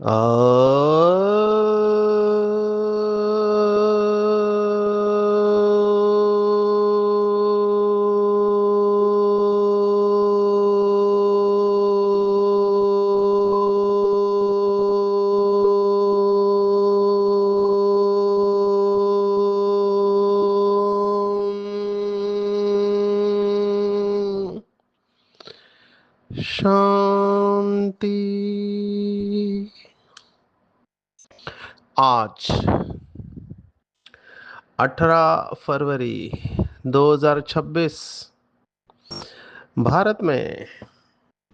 आ शांति। आज 18 फरवरी 2026 भारत में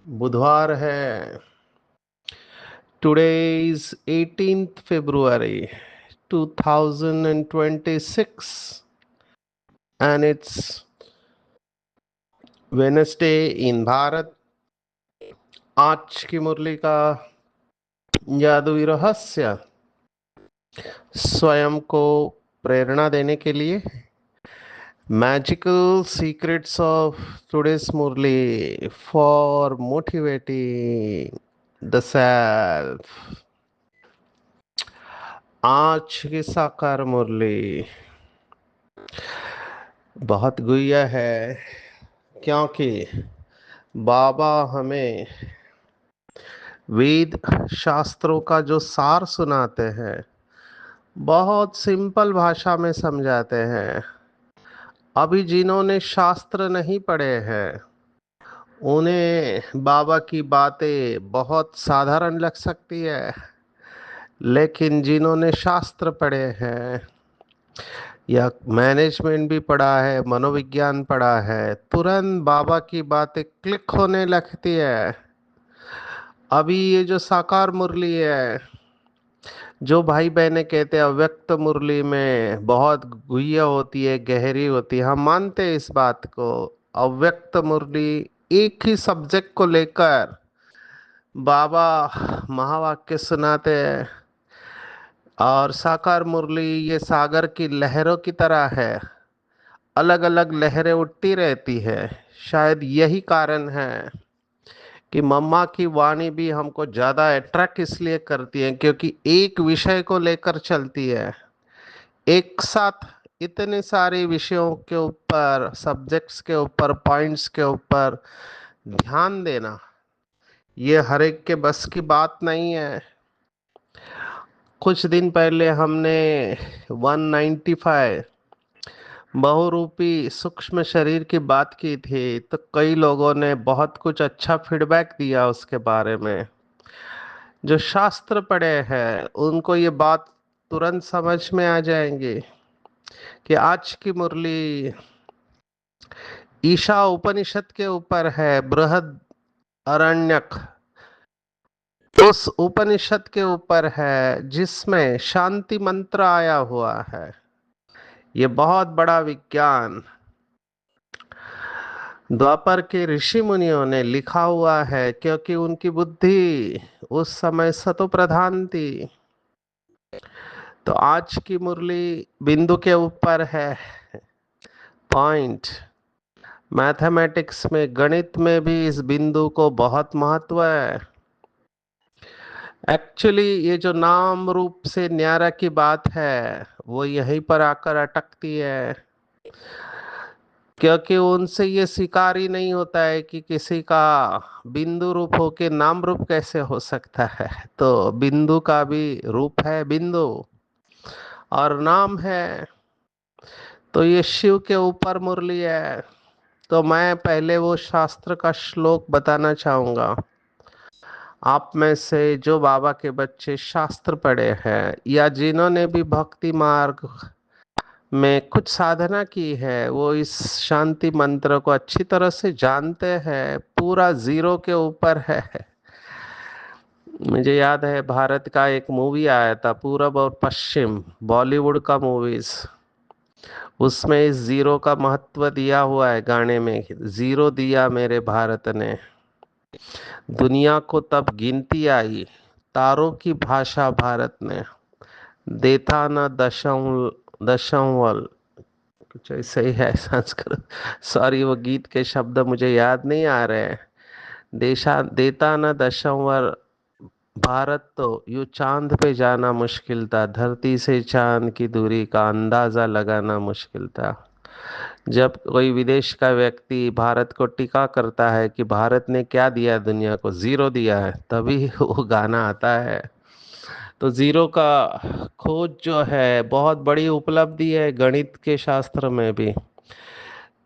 बुधवार है। Today is 18th February 2026 and it's Wednesday in Bharat. आज की मुरली का जादुई रहस्य स्वयं को प्रेरणा देने के लिए magical secrets of today's murli for motivating the self. आज की साकार मुरली बहुत गुह्य है, क्योंकि बाबा हमें वेद शास्त्रों का जो सार सुनाते हैं बहुत सिंपल भाषा में समझाते हैं। अभी जिन्होंने शास्त्र नहीं पढ़े हैं उन्हें बाबा की बातें बहुत साधारण लग सकती है, लेकिन जिन्होंने शास्त्र पढ़े हैं या मैनेजमेंट भी पढ़ा है, मनोविज्ञान पढ़ा है, तुरंत बाबा की बातें क्लिक होने लगती है। अभी ये जो साकार मुरली है, जो भाई बहनें कहते हैं अव्यक्त मुरली में बहुत गुह्य होती है, गहरी होती है, हम मानते हैं इस बात को। अव्यक्त मुरली एक ही सब्जेक्ट को लेकर बाबा महावाक्य सुनाते हैं, और साकार मुरली ये सागर की लहरों की तरह है, अलग अलग लहरें उठती रहती है। शायद यही कारण है कि मम्मा की वाणी भी हमको ज़्यादा अट्रैक्ट इसलिए करती है क्योंकि एक विषय को लेकर चलती है। एक साथ इतने सारे विषयों के ऊपर, सब्जेक्ट्स के ऊपर, पॉइंट्स के ऊपर ध्यान देना ये हर एक के बस की बात नहीं है। कुछ दिन पहले हमने 195 बहुरूपी सूक्ष्म शरीर की बात की थी, तो कई लोगों ने बहुत कुछ अच्छा फीडबैक दिया उसके बारे में। जो शास्त्र पढ़े हैं उनको ये बात तुरंत समझ में आ जाएंगी कि आज की मुरली ईशा उपनिषद के ऊपर है। बृहद अरण्यक उस उपनिषद के ऊपर है जिसमें शांति मंत्र आया हुआ है। ये बहुत बड़ा विज्ञान द्वापर के ऋषि मुनियों ने लिखा हुआ है, क्योंकि उनकी बुद्धि उस समय सतो प्रधान थी। तो आज की मुरली बिंदु के ऊपर है, पॉइंट। मैथमेटिक्स में, गणित में भी इस बिंदु को बहुत महत्व है। एक्चुअली ये जो नाम रूप से न्यारा की बात है वो यहीं पर आकर अटकती है, क्योंकि उनसे ये स्वीकार ही नहीं होता है कि किसी का बिंदु रूप हो के नाम रूप कैसे हो सकता है। तो बिंदु का भी रूप है बिंदु, और नाम है। तो ये शिव के ऊपर मुरली है। तो मैं पहले वो शास्त्र का श्लोक बताना चाहूँगा। आप में से जो बाबा के बच्चे शास्त्र पढ़े हैं या जिन्होंने भी भक्ति मार्ग में कुछ साधना की है, वो इस शांति मंत्र को अच्छी तरह से जानते हैं। पूरा जीरो के ऊपर है। मुझे याद है भारत का एक मूवी आया था, पूरब और पश्चिम, बॉलीवुड का मूवीज, उसमें इस जीरो का महत्व दिया हुआ है गाने में। जीरो दिया मेरे भारत ने, दुनिया को तब गिनती आई, तारों की भाषा भारत ने, देथा न दशंवल, कुछ ऐसे ही है संस्कृत। सॉरी, वो गीत के शब्द मुझे याद नहीं आ रहे हैं। देशा देता न दशंवर भारत तो यूं चांद पे जाना मुश्किल था, धरती से चांद की दूरी का अंदाजा लगाना मुश्किल था। जब कोई विदेश का व्यक्ति भारत को टीका करता है कि भारत ने क्या दिया दुनिया को, जीरो दिया है, तभी वो गाना आता है। तो जीरो का खोज जो है बहुत बड़ी उपलब्धि है गणित के शास्त्र में भी।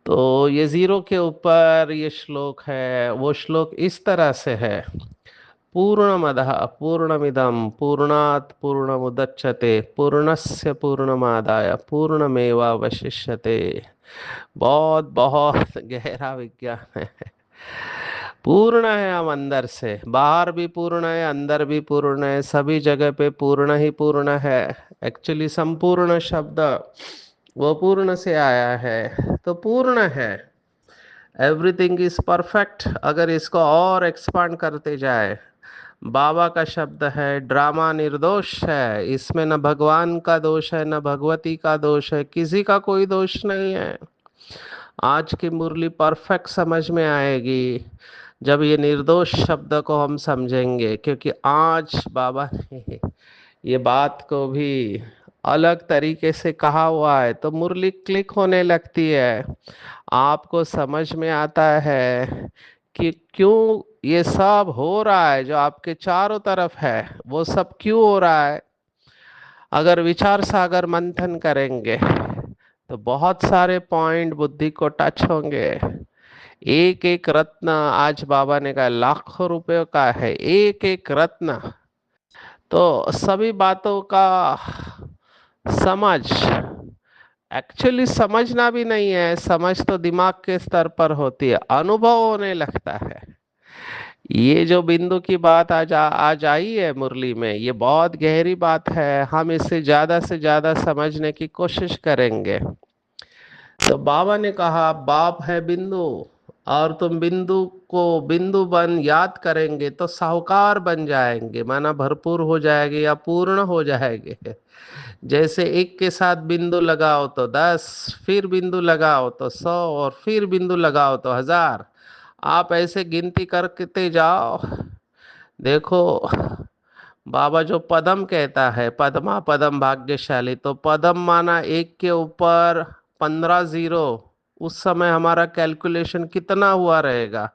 तो ये जीरो के ऊपर ये श्लोक है। वो श्लोक इस तरह से है: पूर्णमदः पूर्णमिदं पूर्णात् पूर्णमुदच्यते पूर्णस्य पूर्णमादाय पूर्णमेवावशिष्यते। बहुत बहुत गहरा विज्ञान है। पूर्ण है हम अंदर से, बाहर भी पूर्ण है, अंदर भी पूर्ण है, सभी जगह पे पूर्ण ही पूर्ण है। एक्चुअली संपूर्ण शब्द वो पूर्ण से आया है, तो पूर्ण है। Everything is perfect. अगर इसको और एक्सपांड करते जाए, बाबा का शब्द है ड्रामा निर्दोष है, इसमें न भगवान का दोष है न भगवती का दोष है, किसी का कोई दोष नहीं है। आज की मुरली परफेक्ट समझ में आएगी जब ये निर्दोष शब्द को हम समझेंगे, क्योंकि आज बाबा ने ये बात को भी अलग तरीके से कहा हुआ है, तो मुरली क्लिक होने लगती है। आपको समझ में आता है कि क्यों ये सब हो रहा है, जो आपके चारों तरफ है वो सब क्यों हो रहा है। अगर विचार सागर मंथन करेंगे तो बहुत सारे पॉइंट बुद्धि को टच होंगे। एक एक रत्न, आज बाबा ने कहा लाखों रुपयों का है एक एक रत्न। तो सभी बातों का समझ, एक्चुअली समझना भी नहीं है, समझ तो दिमाग के स्तर पर होती है, अनुभव होने लगता है। ये जो बिंदु की बात आज आई है मुरली में, ये बहुत गहरी बात है। हम इससे ज्यादा से ज्यादा समझने की कोशिश करेंगे। तो बाबा ने कहा बाप है बिंदु, और तुम बिंदु को बिंदु बन याद करेंगे तो साहूकार बन जाएंगे, माना भरपूर हो जाएंगे या पूर्ण हो जाएंगे। जैसे एक के साथ बिंदु लगाओ तो 10, फिर बिंदु लगाओ तो 100, और फिर बिंदु लगाओ तो 1000। आप ऐसे गिनती करते जाओ। देखो, बाबा जो पदम कहता है, पदमा पदम भाग्यशाली, तो पदम माना एक के ऊपर 15 जीरो। उस समय हमारा कैलकुलेशन कितना हुआ रहेगा।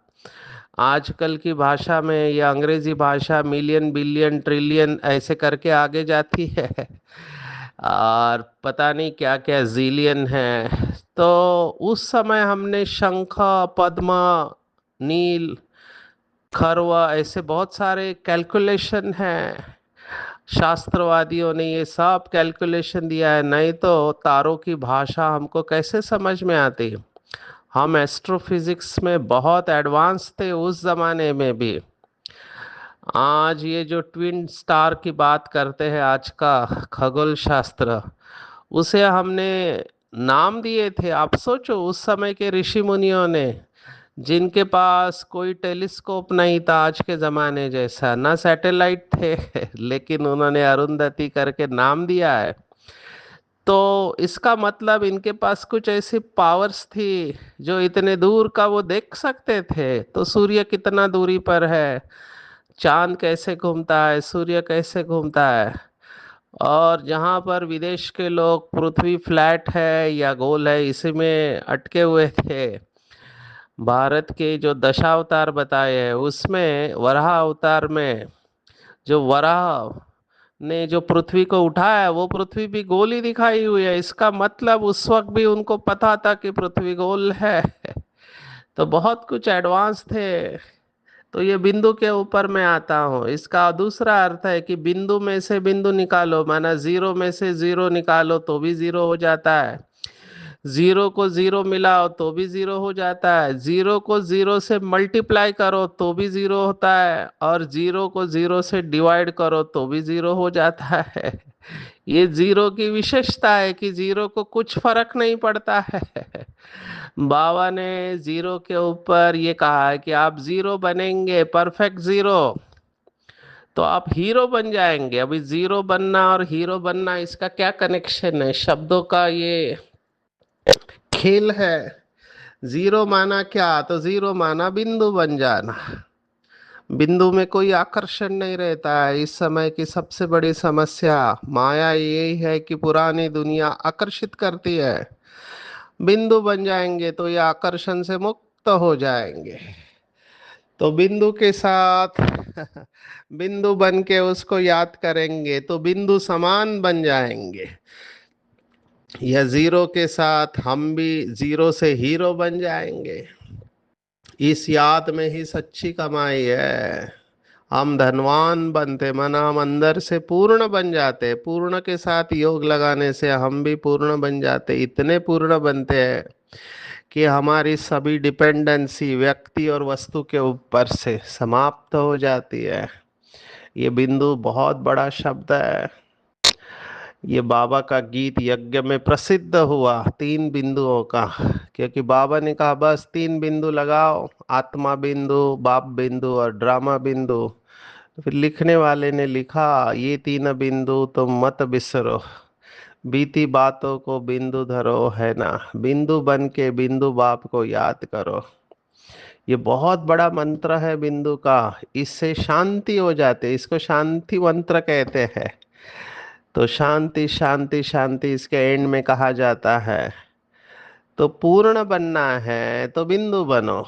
आजकल की भाषा में या अंग्रेजी भाषा मिलियन बिलियन ट्रिलियन ऐसे करके आगे जाती है, और पता नहीं क्या क्या जीलियन है। तो उस समय हमने शंख, पद्म, नील, खरवा, ऐसे बहुत सारे कैलकुलेशन हैं। शास्त्रवादियों ने ये सब कैलकुलेशन दिया है, नहीं तो तारों की भाषा हमको कैसे समझ में आती। हम एस्ट्रोफिजिक्स में बहुत एडवांस थे उस जमाने में भी। आज ये जो ट्विन स्टार की बात करते हैं, आज का खगोल शास्त्र, उसे हमने नाम दिए थे। आप सोचो उस समय के ऋषि मुनियों ने, जिनके पास कोई टेलीस्कोप नहीं था आज के ज़माने जैसा, ना सैटेलाइट थे, लेकिन उन्होंने अरुंधति करके नाम दिया है। तो इसका मतलब इनके पास कुछ ऐसी पावर्स थी जो इतने दूर का वो देख सकते थे। तो सूर्य कितना दूरी पर है, चांद कैसे घूमता है, सूर्य कैसे घूमता है, और जहाँ पर विदेश के लोग पृथ्वी फ्लैट है या गोल है इसी में अटके हुए थे। भारत के जो दशावतार बताए हैं उसमें वराह अवतार में, जो वराह ने जो पृथ्वी को उठाया, वो पृथ्वी भी गोल ही दिखाई हुई है। इसका मतलब उस वक्त भी उनको पता था कि पृथ्वी गोल है। तो बहुत कुछ एडवांस थे। तो ये बिंदु के ऊपर मैं आता हूँ। इसका दूसरा अर्थ है कि बिंदु में से बिंदु निकालो, माना जीरो में से जीरो निकालो तो भी जीरो हो जाता है। जीरो को जीरो मिलाओ तो भी जीरो हो जाता है। जीरो को जीरो से मल्टीप्लाई करो तो भी जीरो होता है, और जीरो को जीरो से डिवाइड करो तो भी जीरो हो जाता है। ये जीरो की विशेषता है कि जीरो को कुछ फर्क नहीं पड़ता है। बाबा ने जीरो के ऊपर ये कहा है कि आप जीरो बनेंगे, परफेक्ट जीरो, तो आप हीरो बन जाएंगे। अभी जीरो बनना और हीरो बनना, इसका क्या कनेक्शन है, शब्दों का ये खेल है। जीरो माना क्या, तो जीरो माना बिंदु बन जाना। बिंदु में कोई आकर्षण नहीं रहता है। इस समय की सबसे बड़ी समस्या माया यही है कि पुरानी दुनिया आकर्षित करती है। बिंदु बन जाएंगे तो ये आकर्षण से मुक्त हो जाएंगे। तो बिंदु के साथ बिंदु बन के उसको याद करेंगे तो बिंदु समान बन जाएंगे। या जीरो के साथ हम भी जीरो से हीरो बन जाएंगे। इस याद में ही सच्ची कमाई है। हम धनवान बनते मन हम अंदर से पूर्ण बन जाते। पूर्ण के साथ योग लगाने से हम भी पूर्ण बन जाते। इतने पूर्ण बनते हैं कि हमारी सभी डिपेंडेंसी व्यक्ति और वस्तु के ऊपर से समाप्त हो जाती है। ये बिंदु बहुत बड़ा शब्द है। ये बाबा का गीत यज्ञ में प्रसिद्ध हुआ 3 बिंदुओं का, क्योंकि बाबा ने कहा बस 3 बिंदु लगाओ, आत्मा बिंदु, बाप बिंदु और ड्रामा बिंदु। तो फिर लिखने वाले ने लिखा ये 3 बिंदु तुम मत बिसरो, बीती बातों को बिंदु धरो, है ना, बिंदु बन के बिंदु बाप को याद करो। ये बहुत बड़ा मंत्र है बिंदु का। इससे शांति हो जाते, इसको शांति मंत्र कहते हैं। तो शांति शांति शांति इसके एंड में कहा जाता है। तो पूर्ण बनना है तो बिंदु बनो।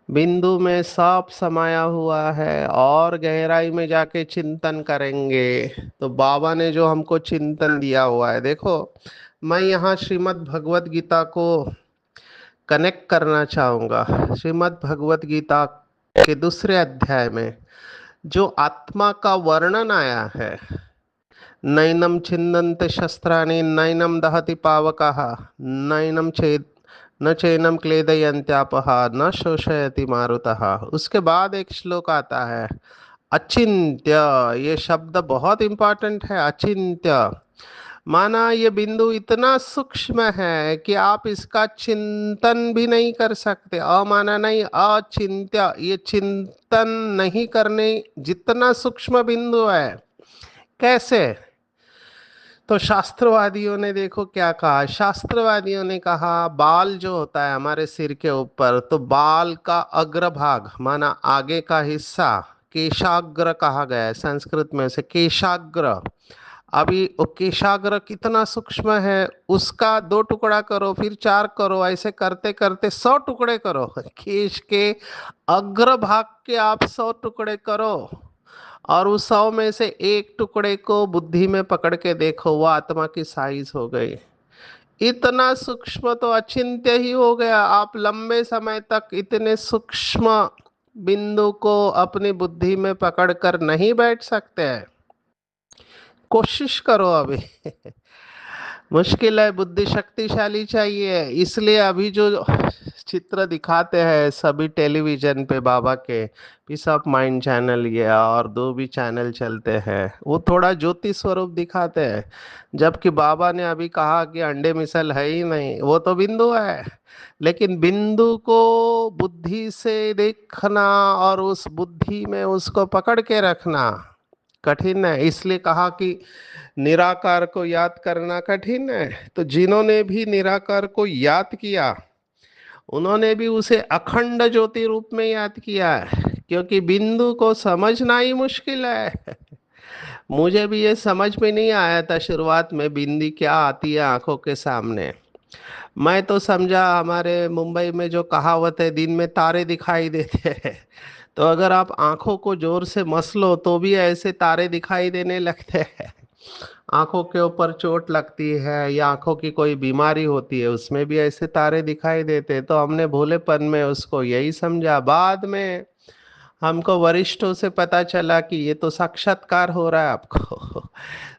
बिंदु में सब समाया हुआ है और गहराई में जाके चिंतन करेंगे तो बाबा ने जो हमको चिंतन दिया हुआ है, देखो मैं यहाँ श्रीमद् भगवत गीता को कनेक्ट करना चाहूँगा। श्रीमद् भगवत गीता के दूसरे अध्याय में जो आत्मा का वर्णन आया है, नैनम छिन्दन्ते शस्त्राणि नैनम दहति पावकः नैनम छेद न चैनम क्लेदयन्त्यापः न शोषयति मारुतः। उसके बाद एक श्लोक आता है अचिंत्य। ये शब्द बहुत इंपॉर्टेंट है। अचिंत्य माना ये बिंदु इतना सूक्ष्म है कि आप इसका चिंतन भी नहीं कर सकते। अमाना नहीं, अचिंत्य, ये चिंतन नहीं करने जितना सूक्ष्म बिंदु है। कैसे? तो शास्त्रवादियों ने देखो क्या कहा। शास्त्रवादियों ने कहा बाल जो होता है हमारे सिर के ऊपर, तो बाल का अग्रभाग माना आगे का हिस्सा केशाग्र कहा गया है संस्कृत में से, केशाग्र। अभी वो केशाग्र कितना सूक्ष्म है, उसका 2 टुकड़ा करो, फिर 4 करो, ऐसे करते करते 100 टुकड़े करो। केश के अग्रभाग के आप 100 टुकड़े करो और उस 100 में से एक टुकड़े को बुद्धि में पकड़ के देखो, वो आत्मा की साइज हो गई। इतना सूक्ष्म तो अचिंत्य ही हो गया। आप लंबे समय तक इतने सूक्ष्म बिंदु को अपनी बुद्धि में पकड़ कर नहीं बैठ सकते हैं। कोशिश करो अभी। मुश्किल है, बुद्धि शक्तिशाली चाहिए। इसलिए अभी जो चित्र दिखाते हैं सभी टेलीविजन पे बाबा के, पीस ऑफ माइंड चैनल ये और 2 भी चैनल चलते हैं, वो थोड़ा ज्योति स्वरूप दिखाते हैं। जबकि बाबा ने अभी कहा कि अंडे मिसल है ही नहीं, वो तो बिंदु है। लेकिन बिंदु को बुद्धि से देखना और उस बुद्धि में उसको पकड़ के रखना कठिन है। इसलिए कहा कि निराकार को याद करना कठिन है। तो जिन्होंने भी निराकार को याद किया उन्होंने भी उसे अखंड ज्योति रूप में याद किया है, क्योंकि बिंदु को समझना ही मुश्किल है। मुझे भी ये समझ में नहीं आया था शुरुआत में बिंदी क्या आती है आंखों के सामने। मैं तो समझा हमारे मुंबई में जो कहावत है दिन में तारे दिखाई देते हैं, तो अगर आप आंखों को जोर से मसलो तो भी ऐसे तारे दिखाई देने लगते हैं। आंखों के ऊपर चोट लगती है या आंखों की कोई बीमारी होती है उसमें भी ऐसे तारे दिखाई देते। तो हमने भोलेपन में उसको यही समझा। बाद में हमको वरिष्ठों से पता चला कि ये तो साक्षात्कार हो रहा है आपको।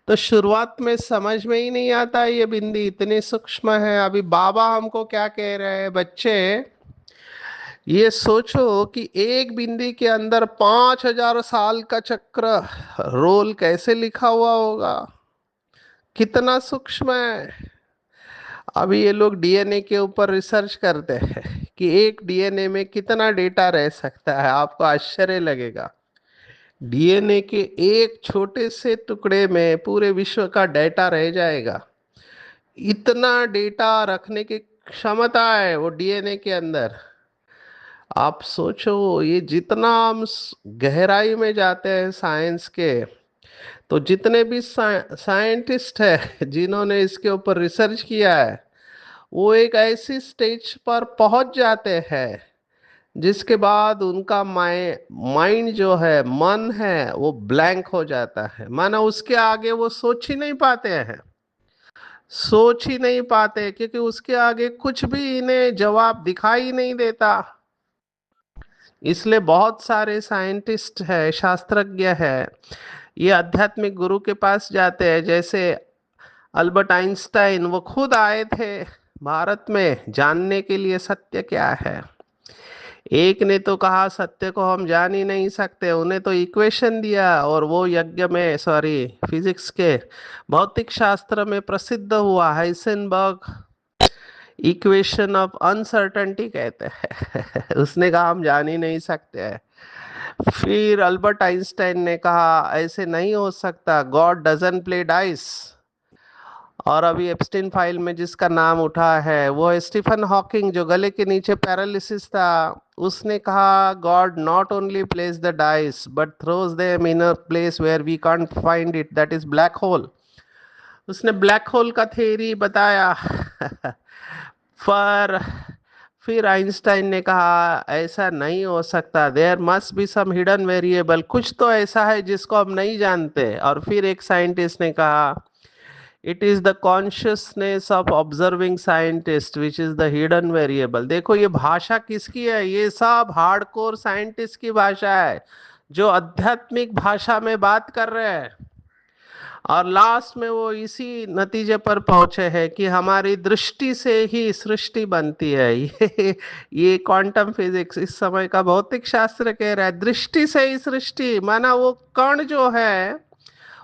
तो शुरुआत में समझ में ही नहीं आता ये बिंदी इतनी सूक्ष्म है। अभी बाबा हमको क्या कह रहे हैं, बच्चे ये सोचो कि एक बिंदी के अंदर 5000 साल का चक्र रोल कैसे लिखा हुआ होगा, कितना सूक्ष्म है। अभी ये लोग डीएनए के ऊपर रिसर्च करते हैं कि एक डीएनए में कितना डेटा रह सकता है। आपको आश्चर्य लगेगा, डीएनए के एक छोटे से टुकड़े में पूरे विश्व का डेटा रह जाएगा। इतना डेटा रखने की क्षमता है वो डीएनए के अंदर। आप सोचो, ये जितना हम गहराई में जाते हैं साइंस के, तो जितने भी साइंटिस्ट है जिन्होंने इसके ऊपर रिसर्च किया है, वो एक ऐसी स्टेज पर पहुंच जाते हैं जिसके बाद उनका माइंड जो है, मन है, वो ब्लैंक हो जाता है। माना उसके आगे वो सोच ही नहीं पाते हैं, सोच ही नहीं पाते, क्योंकि उसके आगे कुछ भी इन्हें जवाब दिखाई नहीं देता। इसलिए बहुत सारे साइंटिस्ट है, शास्त्रज्ञ है, ये आध्यात्मिक गुरु के पास जाते हैं। जैसे अल्बर्ट आइंस्टाइन, वो खुद आए थे भारत में जानने के लिए सत्य क्या है। एक ने तो कहा सत्य को हम जान ही नहीं सकते, उन्हें तो इक्वेशन दिया, और वो यज्ञ में, सॉरी, फिजिक्स के भौतिक शास्त्र में प्रसिद्ध हुआ, हाइसेनबर्ग इक्वेशन ऑफ अनसर्टेनिटी कहते हैं। उसने कहा हम जान ही नहीं सकते हैं। फिर अल्बर्ट आइंस्टाइन ने कहा ऐसे नहीं हो सकता, गॉड डजन प्ले डाइस। और अभी एप्स्टीन फाइल में जिसका नाम उठा है वो है स्टीफन हॉकिंग, जो गले के नीचे पैरालिसिस था। उसने कहा God not only place the dice but throws them in a place where we can't find it, that is black hole. उसने ब्लैक होल का थ्योरी बताया। पर फिर आइंस्टाइन ने कहा ऐसा नहीं हो सकता, there must be some hidden variable, कुछ तो ऐसा है जिसको हम नहीं जानते। और फिर एक साइंटिस्ट ने कहा it is the consciousness of observing scientist which is the hidden variable. देखो ये भाषा किसकी है, ये सब हार्डकोर साइंटिस्ट की भाषा है, जो आध्यात्मिक भाषा में बात कर रहे हैं। और लास्ट में वो इसी नतीजे पर पहुंचे हैं कि हमारी दृष्टि से ही सृष्टि बनती है। ये क्वांटम फिजिक्स, इस समय का भौतिक शास्त्र कह रहा है दृष्टि से ही सृष्टि। माना वो कण जो है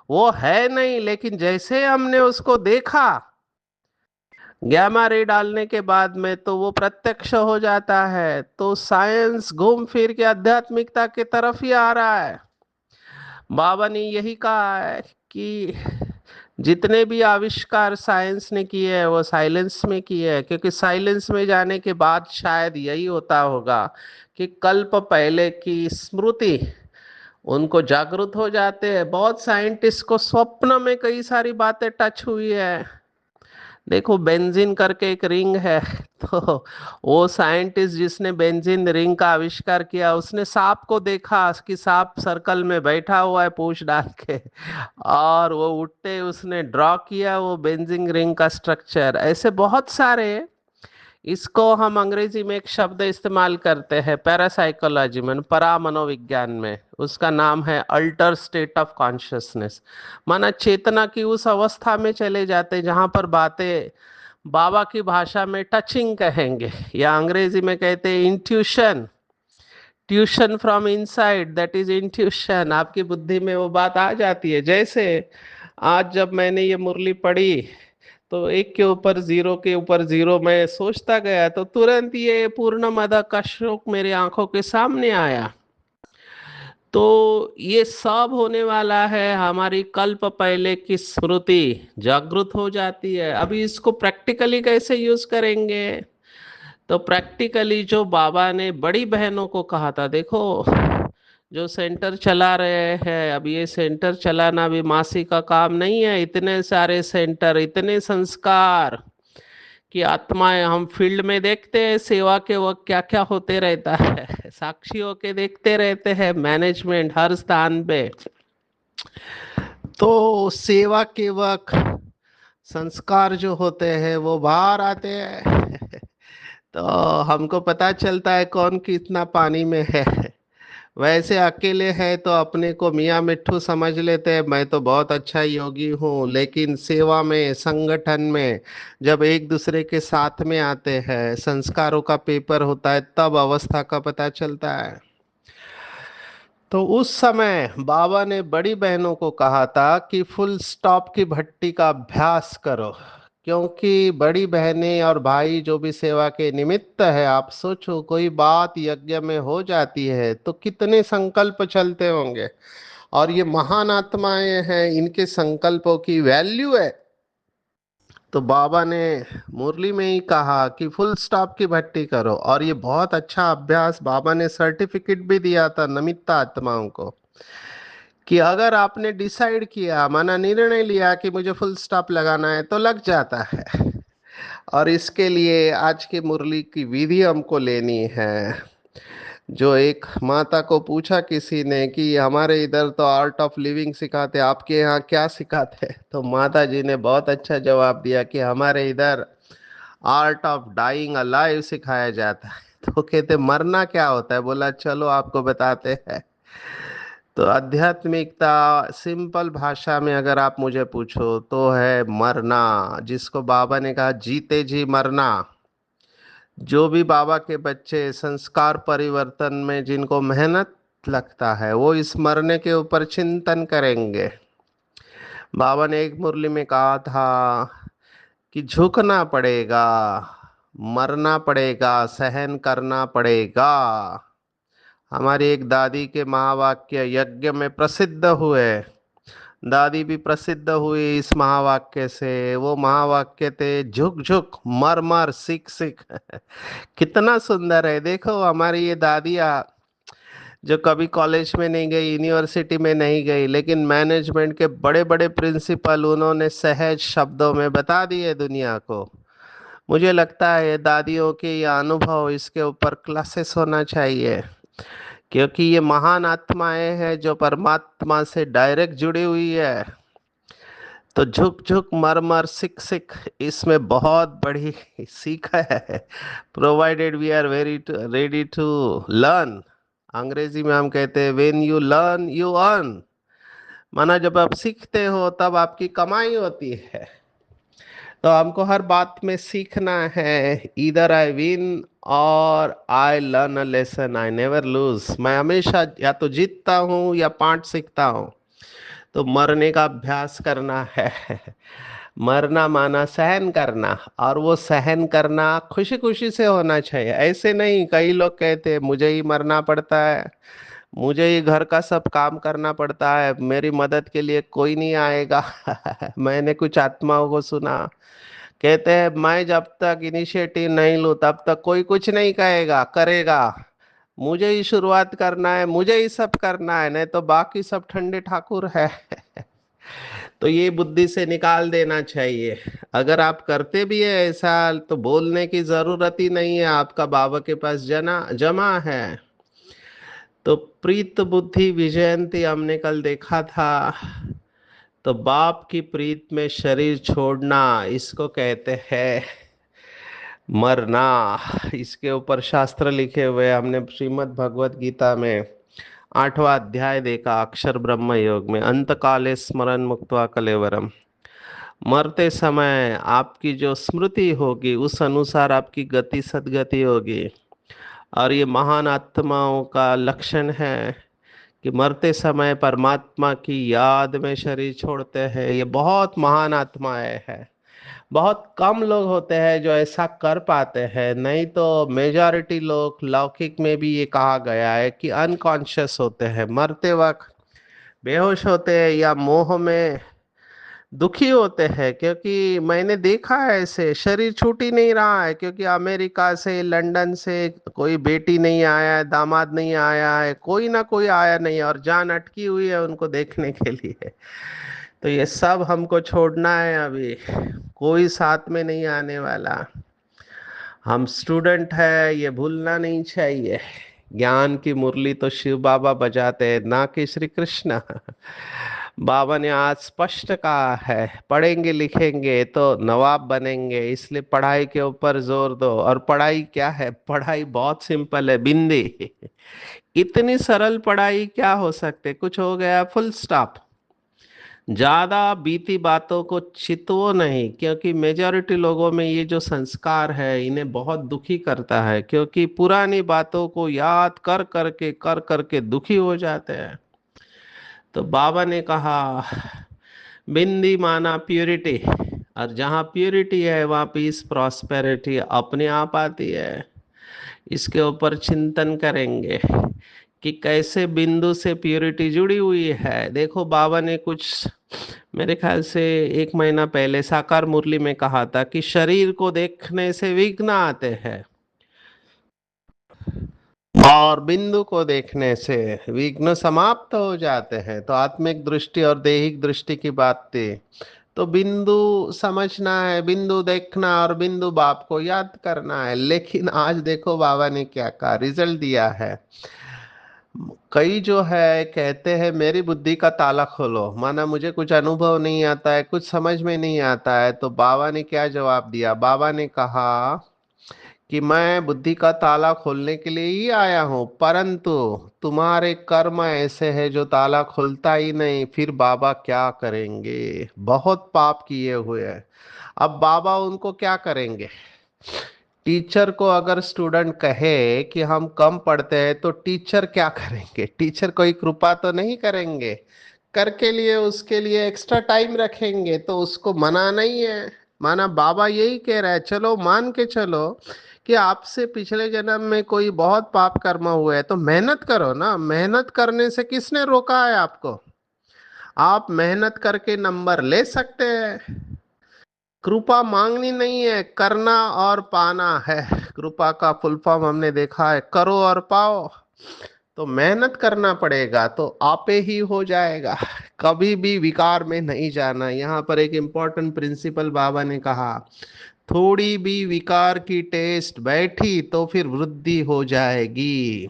वो है नहीं, लेकिन जैसे हमने उसको देखा गैमा रे डालने के बाद में, तो वो प्रत्यक्ष हो जाता है। तो साइंस घूम फिर के आध्यात्मिकता की तरफ ही आ रहा है। बाबा ने यही कहा है कि जितने भी आविष्कार साइंस ने किए हैं वो साइलेंस में किए हैं, क्योंकि साइलेंस में जाने के बाद शायद यही होता होगा कि कल्प पहले की स्मृति उनको जागृत हो जाते हैं। बहुत साइंटिस्ट को स्वप्न में कई सारी बातें टच हुई है। देखो बेंजीन करके एक रिंग है, तो वो साइंटिस्ट जिसने बेंजीन रिंग का आविष्कार किया, उसने सांप को देखा कि सांप सर्कल में बैठा हुआ है पूंछ डाल के, और वो उठते उसने ड्रॉ किया वो बेंजीन रिंग का स्ट्रक्चर। ऐसे बहुत सारे, इसको हम अंग्रेजी में एक शब्द इस्तेमाल करते हैं पैरासाइकोलॉजी में, परा मनोविज्ञान में, उसका नाम है अल्टर स्टेट ऑफ कॉन्शियसनेस। माना चेतना की उस अवस्था में चले जाते जहां पर बातें बाबा की भाषा में टचिंग कहेंगे, या अंग्रेजी में कहते हैं intuition, tuition from inside, that is intuition. आपकी बुद्धि में वो बात आ जाती है। जैसे आज जब मैंने ये मुरली पढ़ी, तो एक के ऊपर जीरो मैं सोचता गया, तो तुरंत ये पूर्ण मद का श्लोक मेरे आंखों के सामने आया। तो ये सब होने वाला है, हमारी कल्प पहले की स्मृति जागृत हो जाती है। अभी इसको प्रैक्टिकली कैसे यूज करेंगे? तो प्रैक्टिकली जो बाबा ने बड़ी बहनों को कहा था, देखो जो सेंटर चला रहे हैं, अब ये सेंटर चलाना भी मासी का काम नहीं है। इतने सारे सेंटर, इतने संस्कार की आत्माएं हम फील्ड में देखते हैं, सेवा के वक्त क्या क्या होते रहता है, साक्षी होके देखते रहते हैं, मैनेजमेंट हर स्थान पे। तो सेवा के वक्त संस्कार जो होते हैं वो बाहर आते हैं। तो हमको पता चलता है कौन कितना पानी में है। वैसे अकेले है तो अपने को मियाँ मिट्ठू समझ लेते हैं, मैं तो बहुत अच्छा योगी हूँ, लेकिन सेवा में, संगठन में जब एक दूसरे के साथ में आते हैं, संस्कारों का पेपर होता है, तब अवस्था का पता चलता है। तो उस समय बाबा ने बड़ी बहनों को कहा था कि फुल स्टॉप की भट्टी का अभ्यास करो, क्योंकि बड़ी बहनें और भाई जो भी सेवा के निमित्त है, आप सोचो कोई बात यज्ञ में हो जाती है तो कितने संकल्प चलते होंगे। और ये महान आत्माएं हैं, इनके संकल्पों की वैल्यू है। तो बाबा ने मुरली में ही कहा कि फुल स्टॉप की भट्टी करो, और ये बहुत अच्छा अभ्यास, बाबा ने सर्टिफिकेट भी दिया था नमित्ता आत्माओं को कि अगर आपने डिसाइड किया, माना निर्णय लिया कि मुझे फुल स्टॉप लगाना है, तो लग जाता है। और इसके लिए आज की मुरली की विधि हमको लेनी है। जो एक माता को पूछा किसी ने कि हमारे इधर तो आर्ट ऑफ लिविंग सिखाते, आपके यहाँ क्या सिखाते हैं? तो माता जी ने बहुत अच्छा जवाब दिया कि हमारे इधर आर्ट ऑफ डाइंग अलाइव सिखाया जाता है। तो कहते मरना क्या होता है? बोला चलो आपको बताते हैं। तो आध्यात्मिकता सिंपल भाषा में अगर आप मुझे पूछो तो है मरना, जिसको बाबा ने कहा जीते जी मरना। जो भी बाबा के बच्चे संस्कार परिवर्तन में जिनको मेहनत लगता है, वो इस मरने के ऊपर चिंतन करेंगे। बाबा ने एक मुरली में कहा था कि झुकना पड़ेगा, मरना पड़ेगा, सहन करना पड़ेगा। हमारी एक दादी के महावाक्य यज्ञ में प्रसिद्ध हुए। दादी भी प्रसिद्ध हुई इस महावाक्य से। वो महावाक्य थे झुक झुक मर मर सीख सीख। कितना सुंदर है। देखो हमारी ये दादियाँ जो कभी कॉलेज में नहीं गई, यूनिवर्सिटी में नहीं गई, लेकिन मैनेजमेंट के बड़े बड़े प्रिंसिपल उन्होंने सहज शब्दों में बता दिए दुनिया को। मुझे लगता है दादियों के ये अनुभव, इसके ऊपर क्लासेस होना चाहिए, क्योंकि ये महान आत्माएं हैं जो परमात्मा से डायरेक्ट जुड़ी हुई है। तो झुक झुक मर मर सिक सिक, इसमें बहुत बड़ी सीख है। Provided we are very ready to learn. अंग्रेजी में हम कहते हैं when you learn you earn. माना जब आप सीखते हो तब आपकी कमाई होती है। तो हमको हर बात में सीखना है। इधर आई विन और I learn a lesson, I never lose. मैं हमेशा या तो जीतता हूँ या पाठ सीखता हूँ। तो मरने का अभ्यास करना है। मरना माना सहन करना, और वो सहन करना खुशी खुशी से होना चाहिए। ऐसे नहीं, कई लोग कहते हैं मुझे ही मरना पड़ता है, मुझे ही घर का सब काम करना पड़ता है, मेरी मदद के लिए कोई नहीं आएगा। मैंने कुछ आत्माओं को सुना, कहते हैं मैं जब तक इनिशिएटिव नहीं लूँ तब तक कोई कुछ नहीं कहेगा करेगा। मुझे ही शुरुआत करना है, मुझे ही सब करना है, नहीं तो बाकी सब ठंडे ठाकुर है। तो ये बुद्धि से निकाल देना चाहिए। अगर आप करते भी है ऐसा, तो बोलने की जरूरत ही नहीं है, आपका बाबा के पास जना जमा है। तो प्रीत बुद्धि विजयंती हमने कल देखा था। तो बाप की प्रीत में शरीर छोड़ना, इसको कहते हैं मरना। इसके ऊपर शास्त्र लिखे हुए हमने श्रीमद् भगवत गीता में 8वां अध्याय देखा, अक्षर ब्रह्म योग में, अंत काले स्मरण मुक्त्वा कलेवरम। मरते समय आपकी जो स्मृति होगी उस अनुसार आपकी गति सदगति होगी। और ये महान आत्माओं का लक्षण है कि मरते समय परमात्मा की याद में शरीर छोड़ते हैं। ये बहुत महान आत्माएं हैं। बहुत कम लोग होते हैं जो ऐसा कर पाते हैं, नहीं तो मेजॉरिटी लोग, लौकिक में भी ये कहा गया है कि अनकॉन्शियस होते हैं, मरते वक्त बेहोश होते हैं या मोह में दुखी होते हैं। क्योंकि मैंने देखा है ऐसे, शरीर छूट ही नहीं रहा है, क्योंकि अमेरिका से, लंदन से कोई बेटी नहीं आया है, दामाद नहीं आया है, कोई ना कोई आया नहीं है, और जान अटकी हुई है उनको देखने के लिए। तो ये सब हमको छोड़ना है अभी, कोई साथ में नहीं आने वाला। हम स्टूडेंट है, ये भूलना नहीं चाहिए। ज्ञान की मुरली तो शिव बाबा बजाते हैं, ना कि श्री कृष्ण। बाबा ने आज स्पष्ट कहा है, पढ़ेंगे लिखेंगे तो नवाब बनेंगे, इसलिए पढ़ाई के ऊपर जोर दो। और पढ़ाई क्या है? पढ़ाई बहुत सिंपल है, बिंदी। इतनी सरल पढ़ाई क्या हो सकते, कुछ हो गया फुल स्टॉप। ज्यादा बीती बातों को चितवो नहीं, क्योंकि मेजॉरिटी लोगों में ये जो संस्कार है इन्हें बहुत दुखी करता है, क्योंकि पुरानी बातों को याद कर करके दुखी हो जाते हैं। तो बाबा ने कहा बिंदी माना प्योरिटी, और जहाँ प्योरिटी है वहाँ पीस प्रॉस्पेरिटी अपने आप आती है। इसके ऊपर चिंतन करेंगे कि कैसे बिंदु से प्योरिटी जुड़ी हुई है। देखो बाबा ने कुछ मेरे ख्याल से 1 महीना पहले साकार मुरली में कहा था कि शरीर को देखने से विघ्न आते हैं और बिंदु को देखने से विघ्न समाप्त हो जाते हैं। तो आत्मिक दृष्टि और दैहिक दृष्टि की बात थी। तो बिंदु समझना है, बिंदु देखना और बिंदु बाप को याद करना है। लेकिन आज देखो बाबा ने क्या कहा, रिजल्ट दिया है। कई जो है कहते हैं मेरी बुद्धि का ताला खोलो, माना मुझे कुछ अनुभव नहीं आता है, कुछ समझ में नहीं आता है। तो बाबा ने क्या जवाब दिया, बाबा ने कहा कि मैं बुद्धि का ताला खोलने के लिए ही आया हूं, परंतु तुम्हारे कर्म ऐसे हैं जो ताला खुलता ही नहीं। फिर बाबा क्या करेंगे, बहुत पाप किए हुए हैं। अब बाबा उनको क्या करेंगे। टीचर को अगर स्टूडेंट कहे कि हम कम पढ़ते हैं तो टीचर क्या करेंगे, टीचर कोई कृपा तो नहीं करेंगे, करके लिए उसके लिए एक्स्ट्रा टाइम रखेंगे। तो उसको मना नहीं है। माना बाबा यही कह रहा है, चलो मान के चलो कि आपसे पिछले जन्म में कोई बहुत पाप कर्म हुआ है, तो मेहनत करो ना। मेहनत करने से किसने रोका है आपको। आप मेहनत करके नंबर ले सकते हैं। कृपा मांगनी नहीं है, करना और पाना है। कृपा का फुल फॉर्म हमने देखा है, करो और पाओ। तो मेहनत करना पड़ेगा तो आपे ही हो जाएगा। कभी भी विकार में नहीं जाना। यहाँ पर एक इम्पोर्टेंट प्रिंसिपल बाबा ने कहा, थोड़ी भी विकार की टेस्ट बैठी तो फिर वृद्धि हो जाएगी।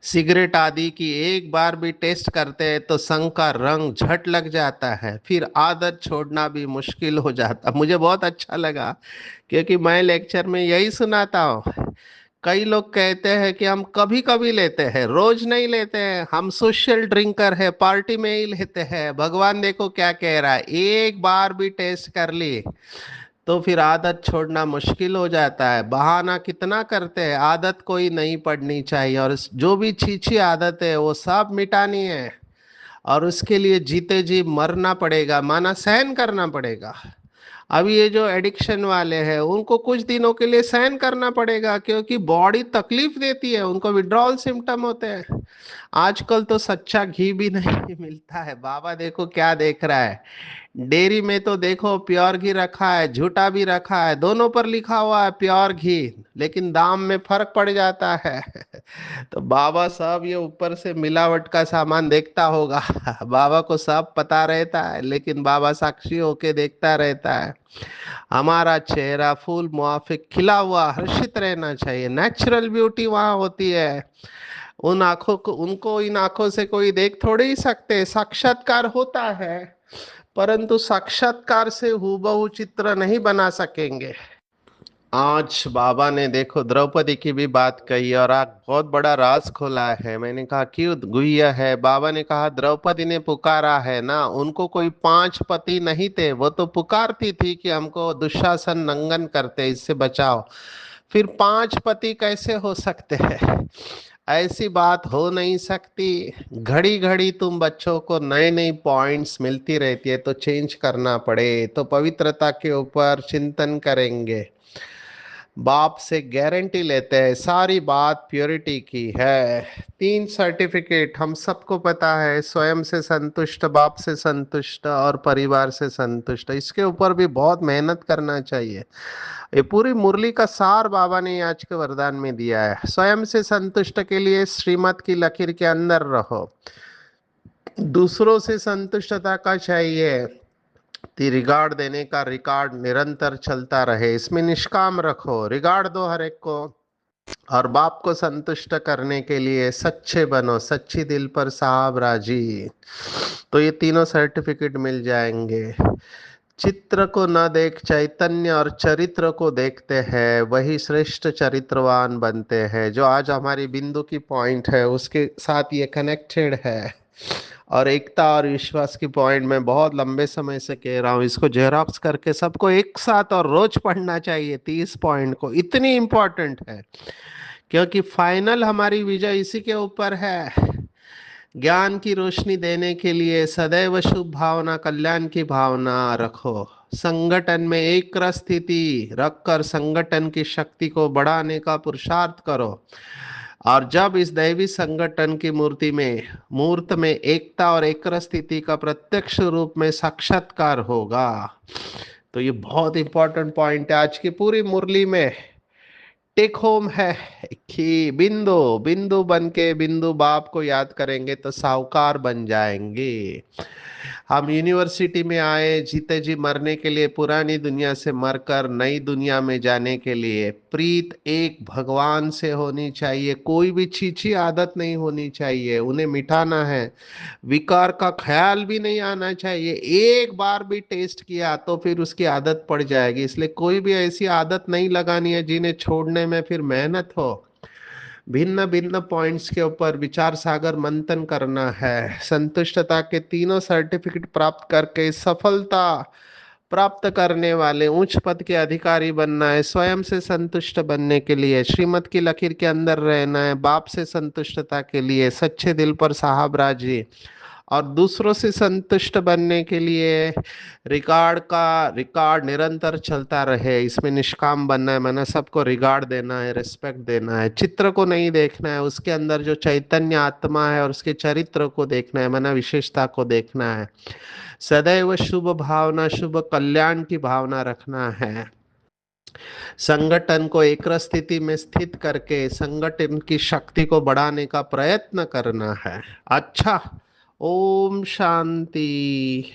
सिगरेट आदि की एक बार भी टेस्ट करते हैं तो संग का रंग झट लग जाता है, फिर आदत छोड़ना भी मुश्किल हो जाता। मुझे बहुत अच्छा लगा क्योंकि मैं लेक्चर में यही सुनाता हूँ। कई लोग कहते हैं कि हम कभी कभी लेते हैं, रोज नहीं लेते हैं, हम सोशल ड्रिंकर है, पार्टी में ही लेते हैं। भगवान देखो क्या कह रहा है, एक बार भी टेस्ट कर ली तो फिर आदत छोड़ना मुश्किल हो जाता है। बहाना कितना करते हैं, आदत कोई नहीं पड़नी चाहिए, और जो भी छी आदत है वो सब मिटानी है। और उसके लिए जीते जी मरना पड़ेगा, माना सहन करना पड़ेगा। अब ये जो एडिक्शन वाले हैं उनको कुछ दिनों के लिए सहन करना पड़ेगा, क्योंकि बॉडी तकलीफ देती है, उनको विड्रॉल सिम्टम होते हैं। आजकल तो सच्चा घी भी नहीं मिलता है। बाबा देखो क्या देख रहा है, डेयरी में तो देखो प्योर घी रखा है, झूठा भी रखा है, दोनों पर लिखा हुआ है प्योर घी, लेकिन दाम में फर्क पड़ जाता है। तो बाबा सब ये ऊपर से मिलावट का सामान देखता होगा। बाबा को सब पता रहता है, लेकिन बाबा साक्षी होके देखता रहता है। हमारा चेहरा फूल मुआफिक खिला हुआ हर्षित रहना चाहिए, नेचुरल ब्यूटी वहां होती है। उन आंखों को, उनको इन आंखों से कोई देख थोड़े ही सकते। साक्षात्कार होता है, परंतु साक्षात्कार से हूबहू चित्र नहीं बना सकेंगे। आज बाबा ने देखो द्रौपदी की भी बात कही और आज बहुत बड़ा राज खोला है। मैंने कहा क्यों गुह्य है। बाबा ने कहा द्रौपदी ने पुकारा है ना, उनको कोई 5 पति नहीं थे, वो तो पुकारती थी कि हमको दुशासन नंगन करते, इससे बचाओ। फिर 5 पति कैसे हो सकते हैं, ऐसी बात हो नहीं सकती। घड़ी घड़ी तुम बच्चों को नए नए पॉइंट्स मिलती रहती है, तो चेंज करना पड़े तो पवित्रता के ऊपर चिंतन करेंगे। बाप से गारंटी लेते हैं, सारी बात प्योरिटी की है। 3 सर्टिफिकेट हम सबको पता है, स्वयं से संतुष्ट, बाप से संतुष्ट और परिवार से संतुष्ट। इसके ऊपर भी बहुत मेहनत करना चाहिए। ये पूरी मुरली का सार बाबा ने आज के वरदान में दिया है। स्वयं से संतुष्ट के लिए श्रीमत की लकीर के अंदर रहो, दूसरों से संतुष्टता का चाहिए, रिगार्ड देने का रिकॉर्ड निरंतर चलता रहे, इसमें निष्काम रखो, रिगार्ड दो हर एक को। और बाप को संतुष्ट करने के लिए सच्चे बनो, सच्ची दिल पर साहब राजी। तो ये तीनों सर्टिफिकेट मिल जाएंगे। चित्र को न देख चैतन्य और चरित्र को देखते हैं, वही श्रेष्ठ चरित्रवान बनते हैं। जो आज हमारी बिंदु की पॉइंट है उसके साथ ये कनेक्टेड है। और एकता और विश्वास की पॉइंट मैं बहुत लंबे समय से कह रहा हूँ, इसको जेरॉक्स करके सबको एक साथ और रोज पढ़ना चाहिए। 30 पॉइंट को इतनी इंपॉर्टेंट है, क्योंकि फाइनल हमारी विजय इसी के ऊपर है। ज्ञान की रोशनी देने के लिए सदैव शुभ भावना, कल्याण की भावना रखो। संगठन में एक स्थिति रखकर संगठन की शक्ति को बढ़ाने का पुरुषार्थ करो। और जब इस दैवी संगठन की मूर्त में एकता और एकरस स्थिति का प्रत्यक्ष रूप में साक्षात्कार होगा। तो ये बहुत इंपॉर्टेंट पॉइंट है आज की पूरी मुरली में। टेक होम है कि बिंदु बिंदु बन के बिंदु बाप को याद करेंगे तो साहूकार बन जाएंगे। हम यूनिवर्सिटी में आए जीते जी मरने के लिए, पुरानी दुनिया से मरकर नई दुनिया में जाने के लिए। प्रीत एक भगवान से होनी चाहिए, कोई भी छीछी आदत नहीं होनी चाहिए, उन्हें मिटाना है। विकार का ख्याल भी नहीं आना चाहिए। एक बार भी टेस्ट किया तो फिर उसकी आदत पड़ जाएगी, इसलिए कोई भी ऐसी आदत नहीं लगानी है जिन्हें छोड़ने में फिर मेहनत हो। भिन्न भिन्न पॉइंट्स के ऊपर विचार सागर मंथन करना है। संतुष्टता के तीनों सर्टिफिकेट प्राप्त करके सफलता प्राप्त करने वाले उच्च पद के अधिकारी बनना है। स्वयं से संतुष्ट बनने के लिए श्रीमत की लकीर के अंदर रहना है। बाप से संतुष्टता के लिए सच्चे दिल पर साहब राजी, और दूसरों से संतुष्ट बनने के लिए रिकॉर्ड निरंतर चलता रहे। इसमें निष्काम बनना है, मैंने सबको रिगार्ड देना है, रिस्पेक्ट देना है। चित्र को नहीं देखना है, उसके अंदर जो चैतन्य आत्मा है और उसके चरित्र को देखना है, मैंने विशेषता को देखना है। सदैव शुभ भावना, शुभ कल्याण की भावना रखना है। संगठन को एक स्थिति में स्थित करके संगठन की शक्ति को बढ़ाने का प्रयत्न करना है। अच्छा, ओम शांति।